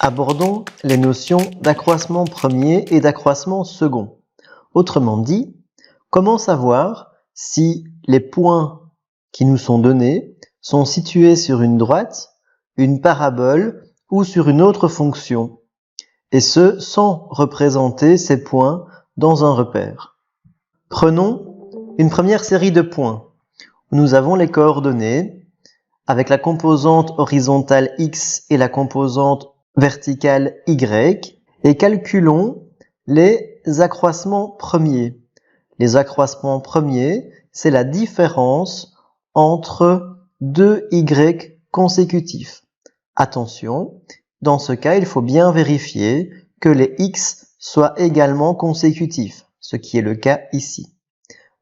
Abordons les notions d'accroissement premier et d'accroissement second. Autrement dit, comment savoir si les points qui nous sont donnés sont situés sur une droite, une parabole ou sur une autre fonction, et ce sans représenter ces points dans un repère. Prenons une première série de points où nous avons les coordonnées avec la composante horizontale x et la composante verticale y et calculons les accroissements premiers. Les accroissements premiers, c'est la différence entre deux y consécutifs. Attention, dans ce cas, il faut bien vérifier que les x soient également consécutifs, ce qui est le cas ici.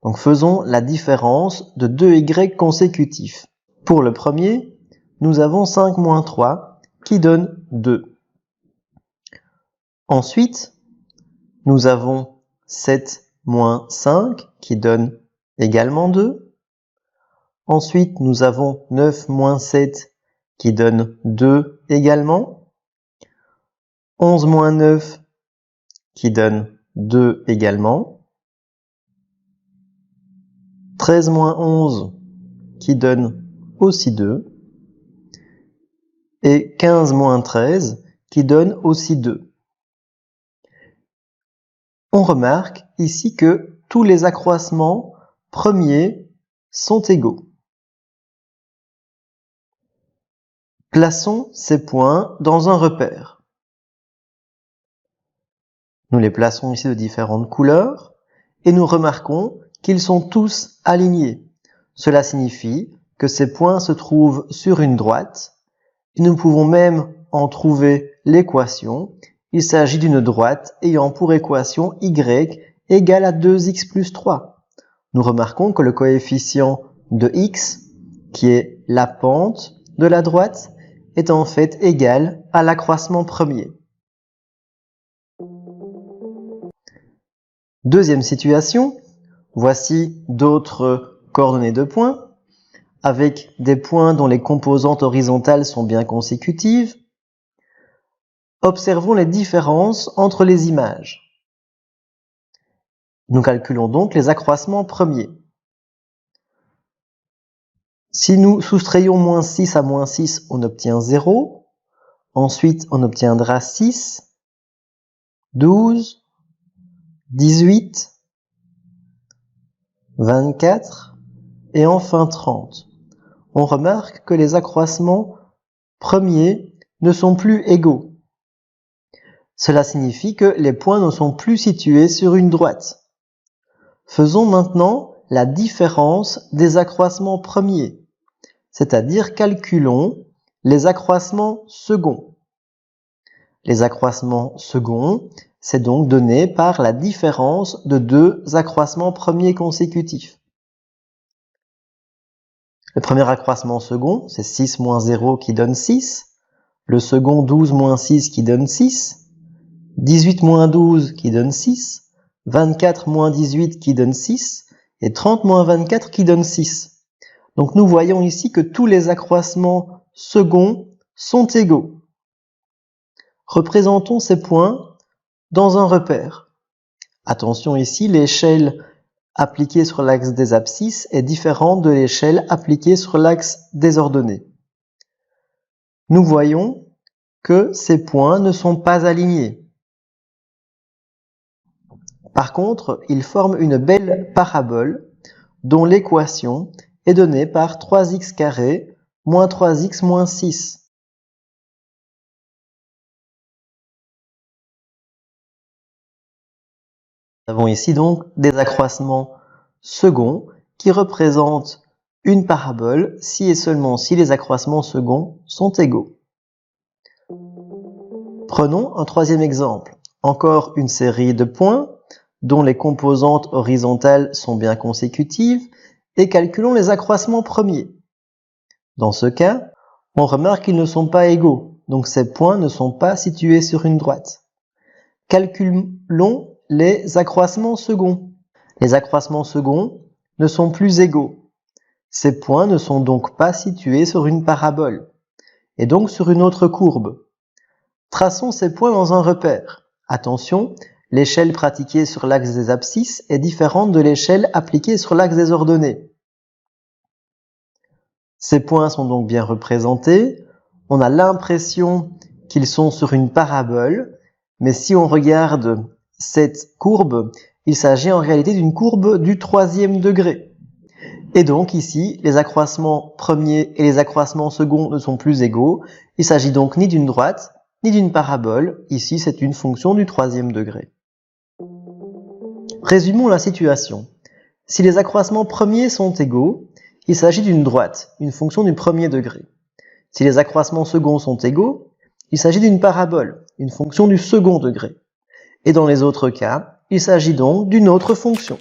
Donc faisons la différence de deux y consécutifs. Pour le premier, nous avons 5 moins 3 qui donne 2. Ensuite, nous avons 7 moins 5 qui donne également 2. Ensuite, nous avons 9 moins 7 qui donne 2 également. 11 moins 9 qui donne 2 également. 13 moins 11 qui donne aussi 2. Et 15 moins 13 qui donne aussi 2. On remarque ici que tous les accroissements premiers sont égaux. Plaçons ces points dans un repère. Nous les plaçons ici de différentes couleurs et nous remarquons qu'ils sont tous alignés. Cela signifie que ces points se trouvent sur une droite. Et nous pouvons même en trouver l'équation. Il s'agit d'une droite ayant pour équation y égale à 2x plus 3. Nous remarquons que le coefficient de x, qui est la pente de la droite, est en fait égal à l'accroissement premier. Deuxième situation, voici d'autres coordonnées de points, avec des points dont les composantes horizontales sont bien consécutives. Observons les différences entre les images. Nous calculons donc les accroissements premiers. Si nous soustrayons moins 6 à moins 6, on obtient 0. Ensuite, on obtiendra 6, 12, 18, 24 et enfin 30. On remarque que les accroissements premiers ne sont plus égaux. Cela signifie que les points ne sont plus situés sur une droite. Faisons maintenant la différence des accroissements premiers, c'est-à-dire calculons les accroissements seconds. Les accroissements seconds, c'est donc donné par la différence de deux accroissements premiers consécutifs. Le premier accroissement second, c'est 6 moins 0 qui donne 6. Le second, 12 moins 6 qui donne 6. 18 moins 12 qui donne 6. 24 moins 18 qui donne 6. Et 30 moins 24 qui donne 6. Donc nous voyons ici que tous les accroissements seconds sont égaux. Représentons ces points dans un repère. Attention ici, l'échelle appliquée sur l'axe des abscisses est différente de l'échelle appliquée sur l'axe des ordonnées. Nous voyons que ces points ne sont pas alignés. Par contre, ils forment une belle parabole dont l'équation est donnée par 3x carré moins 3x moins 6. Nous avons ici donc des accroissements seconds qui représentent une parabole si et seulement si les accroissements seconds sont égaux. Prenons un troisième exemple. Encore une série de points dont les composantes horizontales sont bien consécutives et calculons les accroissements premiers. Dans ce cas, on remarque qu'ils ne sont pas égaux, donc ces points ne sont pas situés sur une droite. Calculons les accroissements seconds. Les accroissements seconds ne sont plus égaux. Ces points ne sont donc pas situés sur une parabole, et donc sur une autre courbe. Traçons ces points dans un repère. Attention, l'échelle pratiquée sur l'axe des abscisses est différente de l'échelle appliquée sur l'axe des ordonnées. Ces points sont donc bien représentés. On a l'impression qu'ils sont sur une parabole, mais si on regarde cette courbe, il s'agit en réalité d'une courbe du 3e degré. Et donc ici, les accroissements premiers et les accroissements seconds ne sont plus égaux. Il s'agit donc ni d'une droite, ni d'une parabole. Ici, c'est une fonction du 3e degré. Résumons la situation. Si les accroissements premiers sont égaux, il s'agit d'une droite, une fonction du 1er degré. Si les accroissements seconds sont égaux, il s'agit d'une parabole, une fonction du 2e degré. Et dans les autres cas, il s'agit donc d'une autre fonction.